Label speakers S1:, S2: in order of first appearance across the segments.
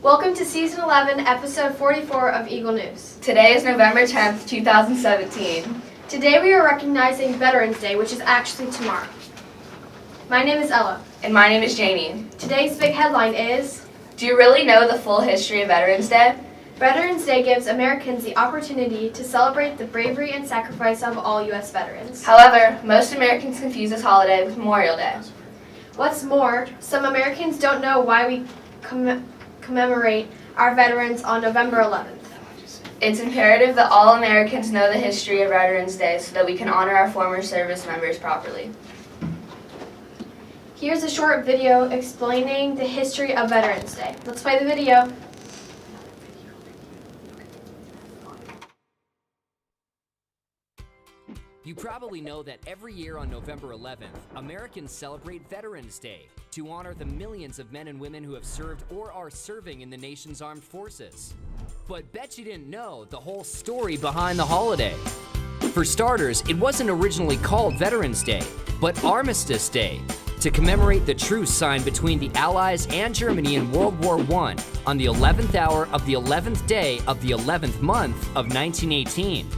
S1: Welcome to Season 11, Episode 44 of Eagle News.
S2: Today is November 10th, 2017.
S1: Today we are recognizing Veterans Day, which is actually tomorrow. My name is Ella.
S2: And my name is Janie.
S1: Today's big headline is,
S2: do you really know the full history of Veterans Day?
S1: Veterans Day gives Americans the opportunity to celebrate the bravery and sacrifice of all U.S. veterans.
S2: However, most Americans confuse this holiday with Memorial Day.
S1: What's more, some Americans don't know why we commemorate our veterans on November 11th.
S2: It's imperative that all Americans know the history of Veterans Day so that we can honor our former service members properly.
S1: Here's a short video explaining the history of Veterans Day. Let's play the video.
S3: You probably know that every year on November 11th, Americans celebrate Veterans Day to honor the millions of men and women who have served or are serving in the nation's armed forces. But bet you didn't know the whole story behind the holiday. For starters, it wasn't originally called Veterans Day, but Armistice Day, to commemorate the truce signed between the Allies and Germany in World War I on the 11th hour of the 11th day of the 11th month of 1918.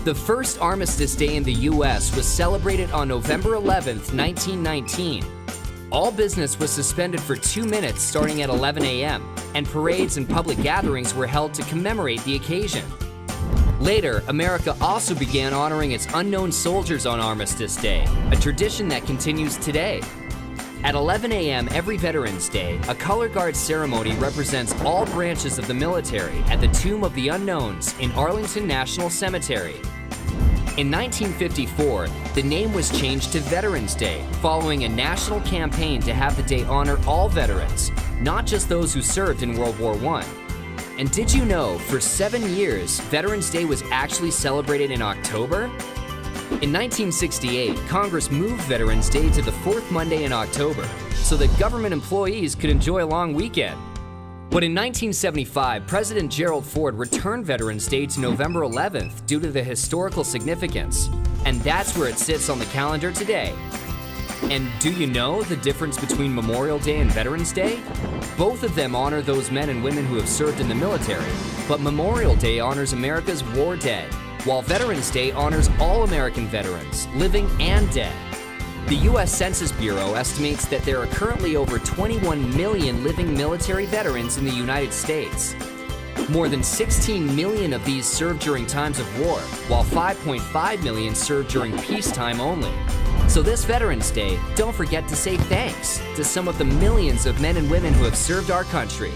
S3: The first Armistice Day in the U.S. was celebrated on November 11th, 1919. All business was suspended for 2 minutes starting at 11 a.m., and parades and public gatherings were held to commemorate the occasion. Later, America also began honoring its unknown soldiers on Armistice Day, a tradition that continues today. At 11 a.m. every Veterans Day, a color guard ceremony represents all branches of the military at the Tomb of the Unknowns in Arlington National Cemetery. In 1954, the name was changed to Veterans Day, following a national campaign to have the day honor all veterans, not just those who served in World War I. And did you know, for 7 years, Veterans Day was actually celebrated in October? In 1968, Congress moved Veterans Day to the fourth Monday in October so that government employees could enjoy a long weekend. But in 1975, President Gerald Ford returned Veterans Day to November 11th due to the historical significance, and that's where it sits on the calendar today. And do you know the difference between Memorial Day and Veterans Day? Both of them honor those men and women who have served in the military, but Memorial Day honors America's war dead, while Veterans Day honors all American veterans, living and dead. The U.S. Census Bureau estimates that there are currently over 21 million living military veterans in the United States. More than 16 million of these served during times of war, while 5.5 million served during peacetime only. So this Veterans Day, don't forget to say thanks to some of the millions of men and women who have served our country.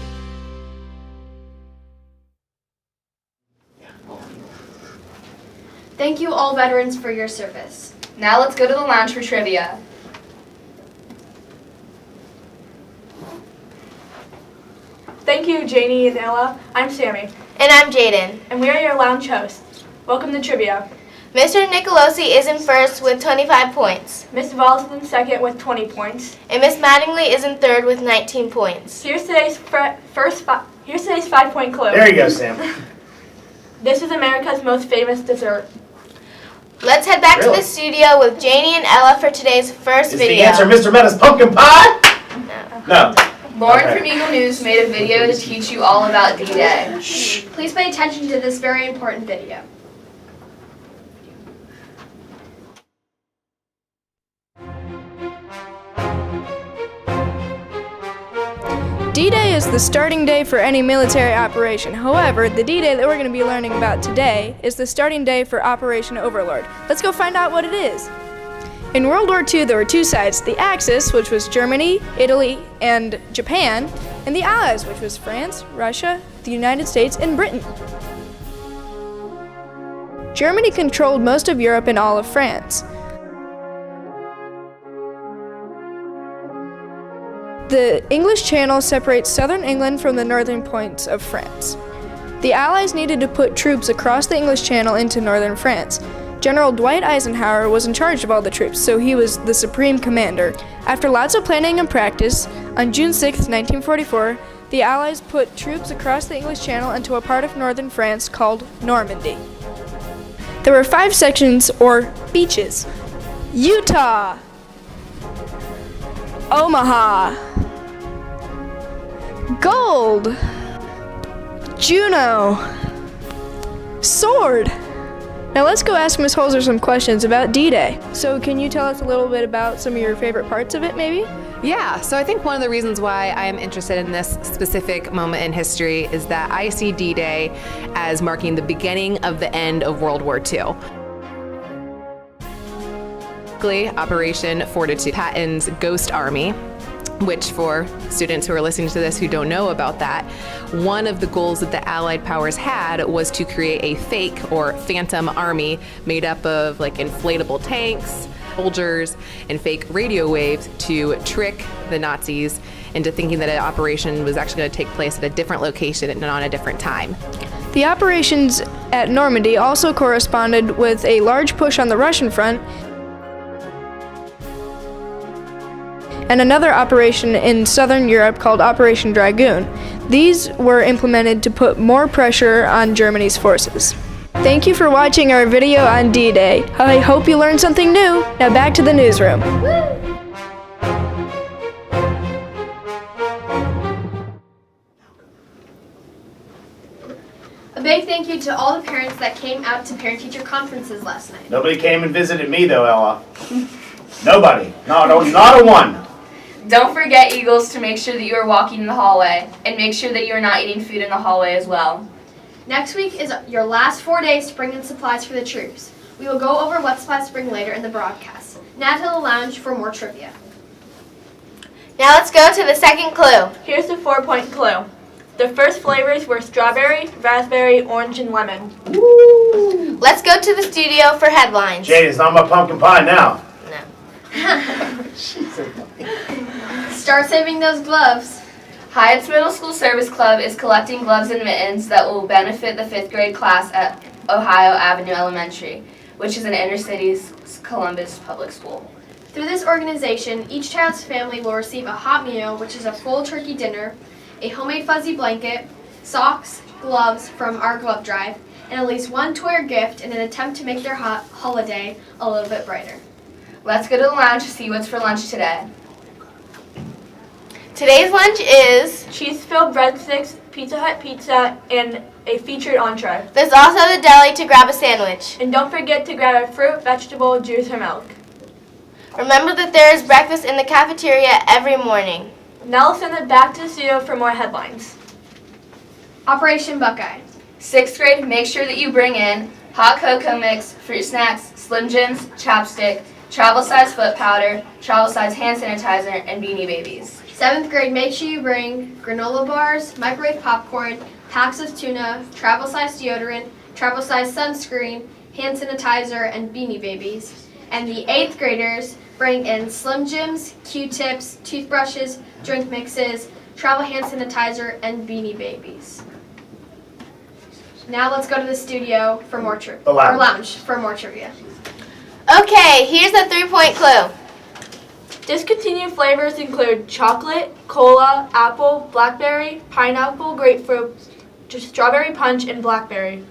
S1: Thank you all veterans for your service.
S2: Now let's go to the lounge for trivia.
S4: Thank you, Janie and Ella. I'm Sammy.
S5: And I'm Jaden.
S4: And we are your lounge hosts. Welcome to trivia.
S5: Mr. Nicolosi is in first with 25 points.
S4: Miss Vols is in second with 20 points.
S5: And Miss Mattingly is in third with 19 points.
S4: Here's today's 5-point clue.
S6: There you go, Sam.
S4: This is America's most famous dessert.
S5: Let's head back to the studio with Janie and Ella for today's first video.
S6: Is the answer Mr. Meta's pumpkin pie? No.
S2: Lauren
S6: Okay.
S2: from Eagle News made a video to teach you all about D-Day.
S1: Please pay attention to this very important video.
S7: D-Day is the starting day for any military operation. However, the D-Day that we're going to be learning about today is the starting day for Operation Overlord. Let's go find out what it is. In World War II, there were two sides, the Axis, which was Germany, Italy, and Japan, and the Allies, which was France, Russia, the United States, and Britain. Germany controlled most of Europe and all of France. The English Channel separates southern England from the northern points of France. The Allies needed to put troops across the English Channel into northern France. General Dwight Eisenhower was in charge of all the troops, so he was the supreme commander. After lots of planning and practice, on June 6, 1944, the Allies put troops across the English Channel into a part of northern France called Normandy. There were 5 sections, or beaches: Utah, Omaha, Gold, Juneau, Sword. Now let's go ask Ms. Holzer some questions about D-Day. So can you tell us a little bit about some of your favorite parts of it, maybe?
S8: Yeah, so I think one of the reasons why I am interested in this specific moment in history is that I see D-Day as marking the beginning of the end of World War II. Operation Fortitude, Patton's Ghost Army, which for students who are listening to this who don't know about that, one of the goals that the Allied powers had was to create a fake or phantom army made up of like inflatable tanks, soldiers, and fake radio waves to trick the Nazis into thinking that an operation was actually going to take place at a different location and on a different time.
S7: The operations at Normandy also corresponded with a large push on the Russian front and another operation in southern Europe called Operation Dragoon. These were implemented to put more pressure on Germany's forces. Thank you for watching our video on D-Day. I hope you learned something new. Now back to the newsroom.
S1: A big thank you to all the parents that came out to parent-teacher conferences last night.
S6: Nobody came and visited me though, Ella. Nobody. Not a one.
S2: Don't forget, Eagles, to make sure that you are walking in the hallway, and make sure that you are not eating food in the hallway as well.
S1: Next week is your last 4 days to bring in supplies for the troops. We will go over what supplies to bring later in the broadcast. Now to the lounge for more trivia.
S5: Now let's go to the second clue.
S4: Here's the 4-point clue. The first flavors were strawberry, raspberry, orange, and lemon.
S6: Woo!
S5: Let's go to the studio for headlines.
S6: Jade, it's not my pumpkin pie now.
S5: No.
S1: Start saving those gloves.
S2: Hyatt's Middle School Service Club is collecting gloves and mittens that will benefit the 5th grade class at Ohio Avenue Elementary, which is an inner-city Columbus public school.
S1: Through this organization, each child's family will receive a hot meal, which is a full turkey dinner, a homemade fuzzy blanket, socks, gloves from our glove drive, and at least one toy or gift in an attempt to make their holiday a little bit brighter.
S2: Let's go to the lounge to see what's for lunch today.
S5: Today's lunch is...
S4: Cheese-filled breadsticks, Pizza Hut pizza, and a featured entree.
S5: There's also the deli to grab a sandwich.
S4: And don't forget to grab a fruit, vegetable, juice, or milk.
S5: Remember that there is breakfast in the cafeteria every morning.
S4: Now I'll send it back to the studio for more headlines.
S1: Operation Buckeye.
S2: 6th grade, make sure that you bring in hot cocoa mix, fruit snacks, Slim Jims, chapstick, travel size foot powder, travel size hand sanitizer, and Beanie Babies.
S1: 7th grade, make sure you bring granola bars, microwave popcorn, packs of tuna, travel size deodorant, travel size sunscreen, hand sanitizer, and Beanie Babies. And the 8th graders bring in Slim Jims, Q-tips, toothbrushes, drink mixes, travel hand sanitizer, and Beanie Babies. Now let's go to the studio for more trivia.
S6: The lounge.
S1: Or lounge for more trivia.
S5: Okay, here's the 3-point clue.
S4: Discontinued flavors include chocolate, cola, apple, blackberry, pineapple, grapefruit, strawberry punch, and blackberry.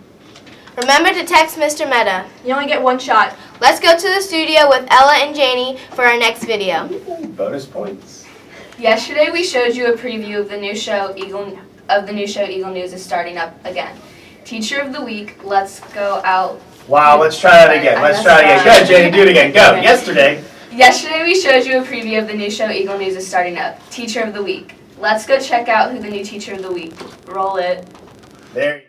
S5: Remember to text Mr. Meta.
S4: You only get one shot.
S5: Let's go to the studio with Ella and Janie for our next video.
S6: Bonus points.
S2: Yesterday we showed you a preview of the new show Eagle News is starting up again. Teacher of the week, let's go out.
S6: Wow, let's try that again. Let's try it again. Go, Janie, do it again. Go.
S2: Okay. Yesterday we showed you a preview of the new show Eagle News is starting up. Teacher of the week. Let's go check out who the new teacher of the week. Roll it.
S6: There you go.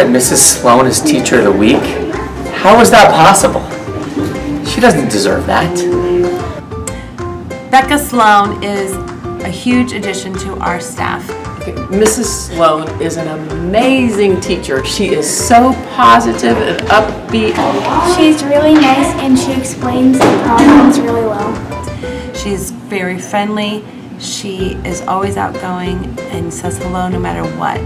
S9: said Mrs. Sloan is Teacher of the Week? How is that possible? She doesn't deserve that.
S10: Becca Sloan is a huge addition to our staff.
S11: Mrs. Sloan is an amazing teacher. She is so positive and upbeat.
S12: She's really nice and she explains the problems really well.
S10: She's very friendly. She is always outgoing and says hello no matter what.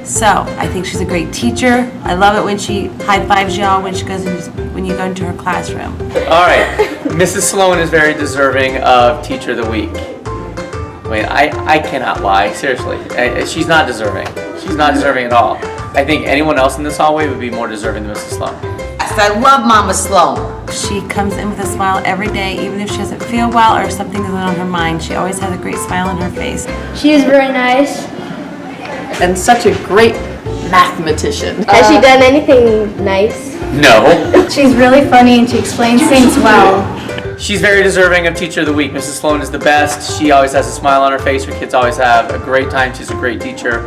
S10: So I think she's a great teacher. I love it when she high fives y'all when you go into her classroom.
S9: All right, Mrs. Sloan is very deserving of Teacher of the Week. Wait, I cannot lie, seriously. She's not deserving. She's not deserving at all. I think anyone else in this hallway would be more deserving than Mrs. Sloan.
S13: I love Mama Sloan.
S10: She comes in with a smile every day, even if she doesn't feel well or something is on her mind. She always has a great smile on her face.
S12: She is very nice.
S11: And such a great mathematician.
S5: Has she done anything nice?
S9: No.
S12: She's really funny and she explains things well.
S9: She's very deserving of Teacher of the Week. Mrs. Sloan is the best. She always has a smile on her face. Her kids always have a great time. She's a great teacher.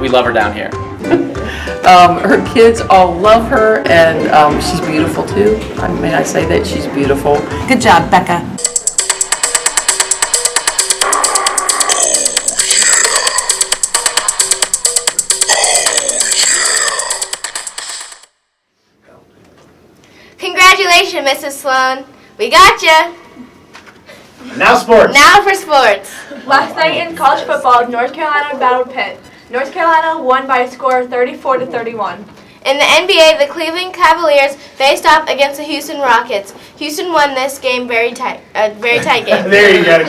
S9: We love her down here.
S11: Her kids all love her, and she's beautiful too. May I say that she's beautiful?
S10: Good job, Becca.
S5: Congratulations, Mrs. Sloan. We got ya.
S6: Now sports.
S5: Now for sports.
S4: Last night in college football, North Carolina battled Pitt. North Carolina won by a score of 34-31.
S5: In the NBA, the Cleveland Cavaliers faced off against the Houston Rockets. Houston won this game very tight game.
S6: There you go.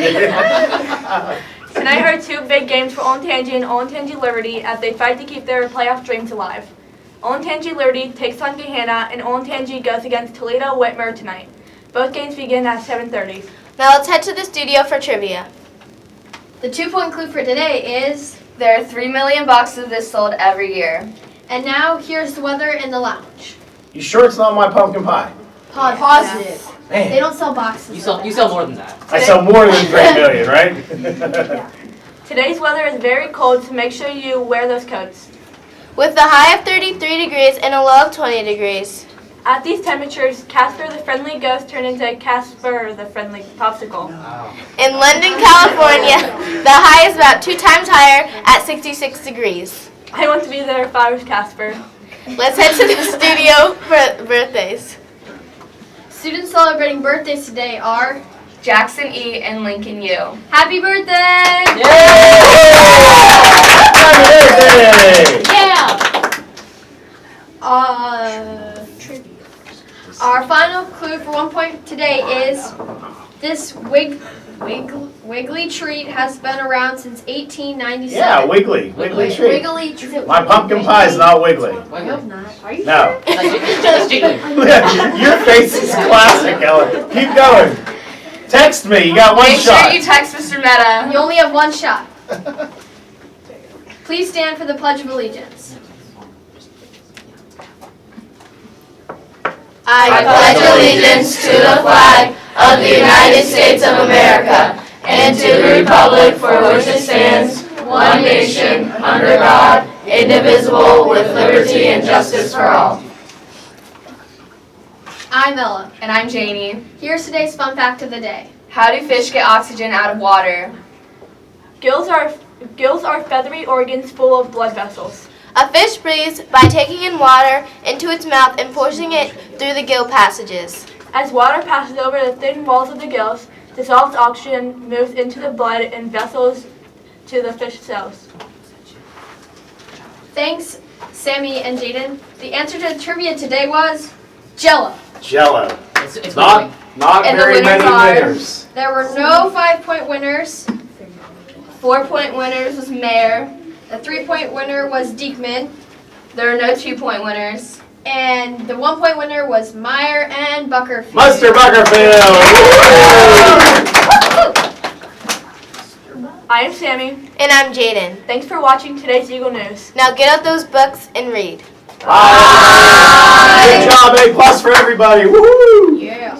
S4: Tonight are two big games for Olentangy and Olentangy Liberty as they fight to keep their playoff dreams alive. Olentangy Liberty takes on Gahanna and Olentangy goes against Toledo Whitmer tonight. Both games begin at 7:30.
S5: Now let's head to the studio for trivia.
S1: The 2-point clue for today is,
S2: There are 3 million boxes of this sold every year.
S1: and now here's the weather in the lounge.
S6: You sure it's not my pumpkin pie?
S1: Positive.
S6: Man.
S1: They don't sell boxes.
S14: You sell more than that.
S6: I sell more than 3 million, right?
S4: Today's weather is very cold, so make sure you wear those coats.
S5: With a high of 33 degrees and a low of 20 degrees.
S4: At these temperatures, Casper the Friendly Ghost turned into Casper the Friendly Popsicle.
S5: In London, California, the high is about 2 times higher at 66 degrees.
S4: I want to be there if I was Casper.
S5: Let's head to the studio for birthdays.
S1: Students celebrating birthdays today are
S2: Jackson E. and Lincoln U.
S1: Happy birthday!
S6: Yeah!
S1: Trivia. Our final clue for 1 point today is this Wiggly treat has been around since 1897.
S6: Yeah, Wiggly treat.
S1: Wiggly treat.
S6: My pumpkin pie is not Wiggly.
S1: I hope not. Are you
S6: No.
S14: That's jiggly.
S6: Your face is classic, Ellen. Keep going. Text me. You got one
S2: Make
S6: shot.
S2: sure you text Mr. Meta.
S1: You only have one shot. Please stand for the Pledge of Allegiance.
S5: I pledge allegiance to the flag of the United States of America and to the republic for which it stands, one nation, under God, indivisible, with liberty and justice for all.
S1: I'm Ella.
S2: And I'm Janie.
S1: Here's today's fun fact of the day.
S2: How do fish get oxygen out of water?
S4: Gills are feathery organs full of blood vessels.
S5: A fish breathes by taking in water into its mouth and pushing it through the gill passages.
S4: As water passes over the thin walls of the gills, dissolved oxygen moves into the blood and vessels to the fish cells.
S1: Thanks, Sammy and Jaden. The answer to the trivia today was Jello.
S6: Jello.
S14: It's
S6: Not
S2: And the
S6: very
S2: winners
S6: many
S2: are-
S6: winners.
S1: There were no 5-point winners.
S2: 4-point winners was Mayer.
S1: The 3-point winner was Diekman.
S2: There are no 2-point winners.
S1: And the 1-point winner was Meyer and Buckerfield.
S6: Mr. Buckerfield.
S4: I am Sammy.
S5: And I'm Jaden.
S4: Thanks for watching today's Eagle News.
S5: Now get out those books and read.
S6: Bye. Good job, A+ for everybody. Woohoo!
S1: Yeah.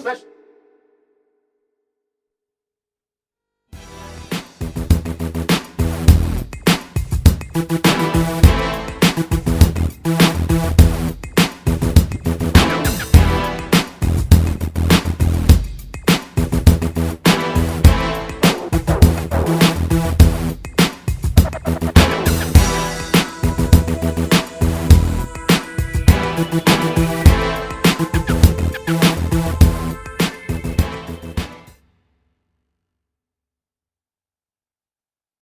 S3: Sloan.